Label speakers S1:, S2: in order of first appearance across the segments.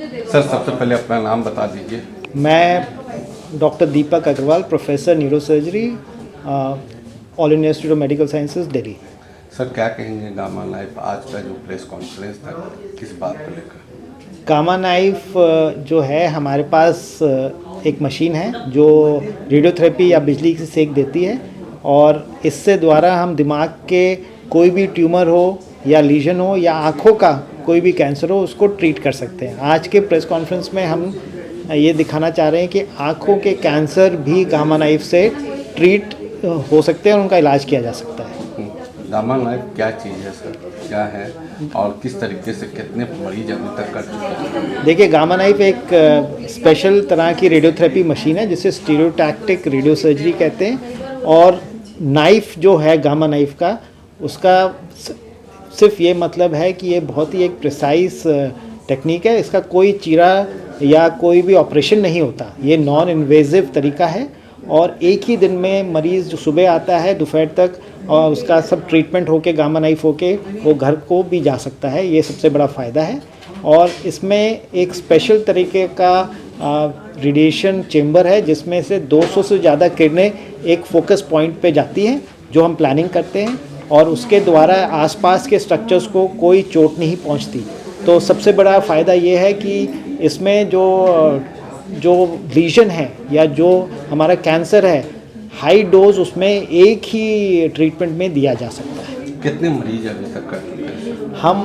S1: Sir सबसे पहले अपना नाम बता दीजिए।
S2: मैं doctor Deepak Agrawal, professor neurosurgery, all India institute of medical sciences, Delhi.
S1: Sir क्या कहेंगे गामा नाइफ आज का जो प्रेस कॉन्फ्रेंस था किस बात को लेकर?
S2: गामा नाइफ जो है हमारे पास एक मशीन है जो रेडियोथेरेपी या बिजली की सेक देती है और इससे द्वारा हम दिमाग के कोई भी ट्यूमर हो या लीजन हो या आँखों का कोई भी कैंसर हो उसको ट्रीट कर सकते हैं। आज के प्रेस कॉन्फ्रेंस में हम ये दिखाना चाह रहे हैं कि आँखों के कैंसर भी गामा नाइफ से ट्रीट हो सकते हैं और उनका इलाज किया जा सकता है।
S1: गामा नाइफ क्या चीज़ है सर, क्या है और किस तरीके से कितने मरीज अभी तक कर चुके हैं?
S2: देखिए, गामा नाइफ एक स्पेशल तरह की रेडियोथेरेपी मशीन है जिसे स्टीरियोटैक्टिक रेडियो सर्जरी कहते हैं। और नाइफ जो है गामा नाइफ का, उसका सिर्फ ये मतलब है कि ये बहुत ही एक प्रिसाइज टेक्निक है। इसका कोई चीरा या कोई भी ऑपरेशन नहीं होता, ये नॉन इन्वेजिव तरीका है और एक ही दिन में मरीज़ जो सुबह आता है दोपहर तक और उसका सब ट्रीटमेंट होके गामा नाइफ होके वो घर को भी जा सकता है। ये सबसे बड़ा फ़ायदा है। और इसमें एक स्पेशल तरीके का रेडिएशन चेम्बर है जिसमें से 200 से ज़्यादा किरणें एक फोकस पॉइंट पे जाती हैं जो हम प्लानिंग करते हैं और उसके द्वारा आसपास के स्ट्रक्चर्स को कोई चोट नहीं पहुंचती। तो सबसे बड़ा फ़ायदा ये है कि इसमें जो लीजन है या जो हमारा कैंसर है, हाई डोज उसमें एक ही ट्रीटमेंट में दिया जा सकता है।
S1: कितने मरीज अभी तक कर चुके हैं?
S2: हम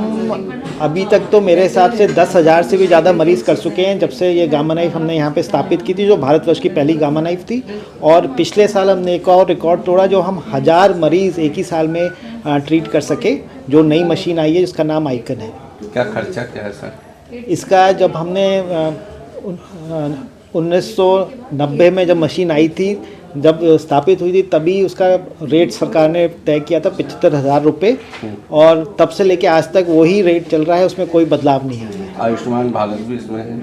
S2: अभी तक तो मेरे हिसाब से 10,000 से भी ज़्यादा मरीज़ कर चुके हैं जब से ये गामा नाइफ हमने यहाँ पे स्थापित की थी, जो भारतवर्ष की पहली गामा नाइफ थी। और पिछले साल हमने एक और रिकॉर्ड तोड़ा जो हम 1000 मरीज़ एक ही साल में ट्रीट कर सके, जो नई मशीन आई है जिसका नाम आइकन है।
S1: क्या खर्चा क्या है सर
S2: इसका? जब हमने 1990 में जब मशीन आई थी, जब स्थापित हुई थी, तभी उसका रेट सरकार ने तय किया था 75,000 रुपये और तब से लेके आज तक वही रेट चल रहा है, उसमें कोई बदलाव नहीं आया है।
S1: आयुष्मान भारत भी इसमें है?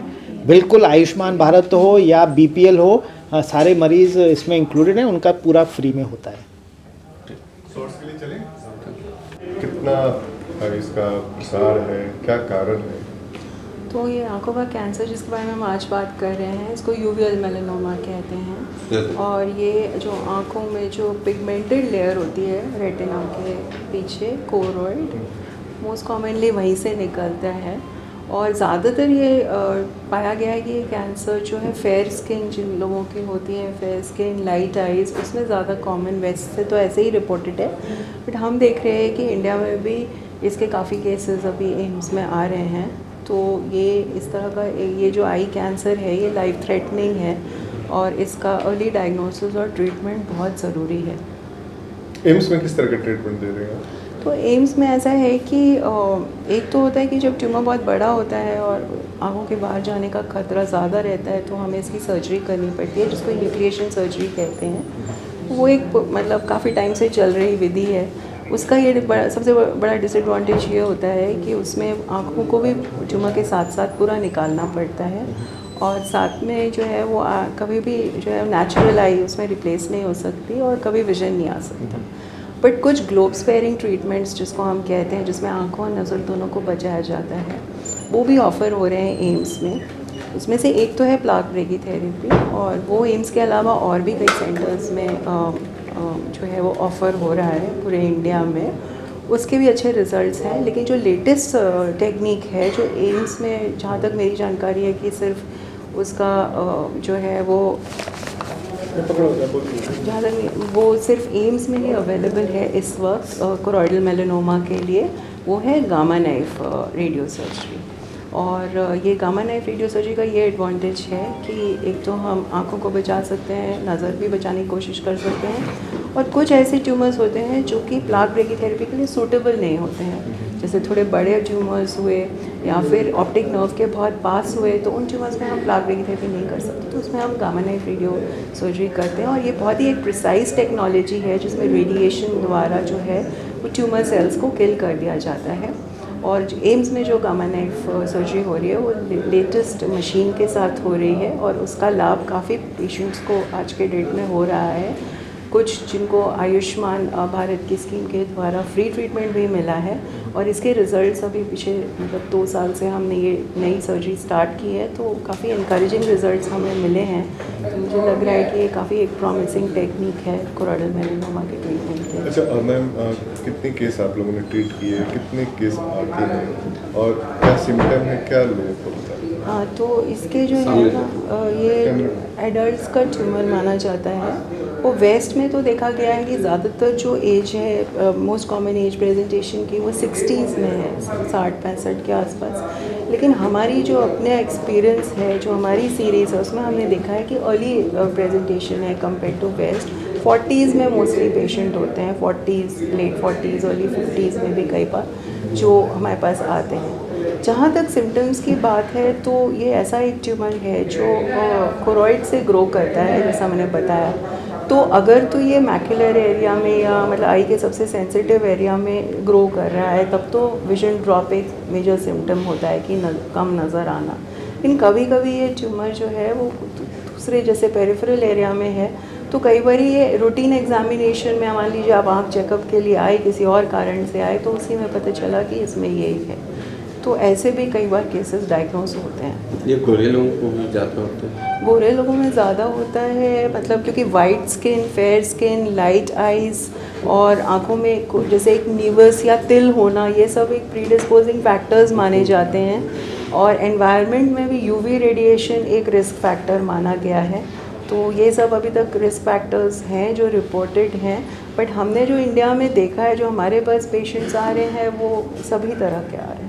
S2: बिल्कुल, आयुष्मान भारत हो या BPL हो, सारे मरीज़ इसमें इंक्लूडेड हैं, उनका पूरा फ्री में होता है।
S3: सोर्स के लिए चलें? कितना इसका प्रसार है, क्या कारण है?
S4: तो ये आंखों का कैंसर जिसके बारे में हम आज बात कर रहे हैं, इसको यूवियल मेलानोमा कहते हैं। और ये जो आंखों में जो पिगमेंटेड लेयर होती है रेटिना के पीछे, कोरोइड, मोस्ट कॉमनली वहीं से निकलता है। और ज़्यादातर ये पाया गया है कि ये कैंसर जो है फेयर स्किन जिन लोगों की होती है, फेयर स्किन, लाइट आइज़, उसमें ज़्यादा कॉमन, वैसे तो ऐसे ही रिपोर्टेड है। बट हम देख रहे हैं कि इंडिया में भी इसके काफ़ी केसेस अभी एम्स में आ रहे हैं। तो ये इस तरह का ये जो आई कैंसर है ये लाइफ थ्रेटनिंग है और इसका अर्ली डायग्नोसिस और ट्रीटमेंट बहुत ज़रूरी है।
S3: एम्स में किस तरह का ट्रीटमेंट दे रहे हैं?
S4: तो एम्स में ऐसा है कि एक तो होता है कि जब ट्यूमर बहुत बड़ा होता है और आँखों के बाहर जाने का खतरा ज़्यादा रहता है तो हमें इसकी सर्जरी करनी पड़ती है, जिसको न्यूक्लिएशन सर्जरी कहते हैं। वो एक मतलब काफ़ी टाइम से चल रही विधि है। उसका ये सबसे बड़ा डिसएडवांटेज ये होता है कि उसमें आँखों को भी ट्यूमर के साथ साथ पूरा निकालना पड़ता है और साथ में जो है वो कभी भी जो है नेचुरल आई उसमें रिप्लेस नहीं हो सकती और कभी विजन नहीं आ सकता। बट कुछ ग्लोब स्पेयरिंग ट्रीटमेंट्स जिसको हम कहते हैं, जिसमें आँखों और नज़र दोनों को बचाया जाता है, वो भी ऑफ़र हो रहे हैं एम्स में। उसमें से एक तो है प्लाक ब्रेकीथेरेपी और वो एम्स के अलावा और भी कई सेंटर्स में जो है वो ऑफ़र हो रहा है पूरे इंडिया में। उसके भी अच्छे रिज़ल्ट्स हैं। लेकिन जो लेटेस्ट टेक्निक है जो एम्स में, जहाँ तक मेरी जानकारी है कि सिर्फ उसका जो है वो जहाँ तक वो सिर्फ एम्स में ही अवेलेबल है इस वक्त कोरोइडल मेलानोमा के लिए, वो है गामा नाइफ रेडियो सर्जरी। और ये गामा नाइफ रेडियो सर्जरी का ये एडवांटेज है कि एक तो हम आँखों को बचा सकते हैं, नज़र भी बचाने की कोशिश कर सकते हैं। और कुछ ऐसे ट्यूमर्स होते हैं जो कि प्लाक ब्रेकीथेरेपी के लिए सूटेबल नहीं होते हैं, जैसे थोड़े बड़े ट्यूमर्स हुए या फिर ऑप्टिक नर्व के बहुत पास हुए, तो उन ट्यूमर्स में हम प्लाक ब्रेकीथेरेपी नहीं कर सकते, तो उसमें हम गामा नाइफ रेडियो सर्जरी करते हैं। और ये बहुत ही एक प्रिसाइज टेक्नोलॉजी है जिसमें रेडिएशन द्वारा जो है वो ट्यूमर सेल्स को किल कर दिया जाता है। और एम्स में जो गामा नाइफ सर्जरी हो रही है वो लेटेस्ट मशीन के साथ हो रही है और उसका लाभ काफ़ी पेशेंट्स को आज के डेट में हो रहा है। कुछ जिनको आयुष्मान भारत की स्कीम के द्वारा फ्री ट्रीटमेंट भी मिला है और इसके रिज़ल्ट्स अभी पीछे मतलब 2 साल से हमने ये नई सर्जरी स्टार्ट की है तो काफ़ी इनकरेजिंग रिज़ल्ट्स हमें मिले हैं। तो मुझे लग रहा है कि ये काफ़ी एक प्रॉमिसिंग टेक्निक है कोरोइडल मेलानोमा के ट्रीटमेंट के।
S3: अच्छा मैम, कितने केस आप लोगों ने ट्रीट किए, कितने केस आते हैं और क्या सिम्टम है, क्या लोगों को पता है?
S4: हाँ, तो इसके जो है ना ये एडल्ट्स का ट्यूमर माना जाता है। वो वेस्ट में तो देखा गया है कि ज़्यादातर जो एज है मोस्ट कॉमन एज प्रेजेंटेशन की वो 60s में है, 60-65 के आसपास। लेकिन हमारी जो अपने एक्सपीरियंस है, जो हमारी सीरीज़ है उसमें हमने देखा है कि अर्ली प्रेजेंटेशन है कंपेयर टू वेस्ट। 40s में मोस्टली पेशेंट होते हैं, 40s, late 40s, early 50s में भी कई बार जो हमारे पास आते हैं। जहाँ तक सिम्टम्स की बात है तो ये ऐसा एक ट्यूमर है जो कोरॉइड से ग्रो करता है, जैसा मैंने बताया। तो अगर तो ये मैक्युलर एरिया में या मतलब आई के सबसे सेंसिटिव एरिया में ग्रो कर रहा है तब तो विजन ड्रॉप एक मेजर सिम्टम होता है कि कम नज़र आना। लेकिन कभी कभी ये ट्यूमर जो है वो दूसरे जैसे पेरिफेरल एरिया में है तो कई बार ये रूटीन एग्जामिनेशन में मान लीजिए आप आँख चेकअप के लिए आए, किसी और कारण से आए तो उसी में पता चला कि इसमें यही है। तो ऐसे भी कई बार केसेस डायग्नोस होते हैं।
S1: ये गोरे लोगों को भी ज़्यादा होते हैं?
S4: गोरे लोगों में ज़्यादा होता है, मतलब क्योंकि white skin, fair skin, light eyes और आँखों में जैसे एक नीवस या तिल होना, ये सब एक प्रीडिस्पोजिंग फैक्टर्स माने जाते हैं। और एनवायरनमेंट में भी यूवी रेडिएशन एक रिस्क फैक्टर माना गया है। तो ये सब अभी तक रिस्क फैक्टर्स हैं जो रिपोर्टेड हैं, बट हमने जो इंडिया में देखा है, जो हमारे पास पेशेंट्स आ रहे हैं वो सभी तरह के आ रहे हैं।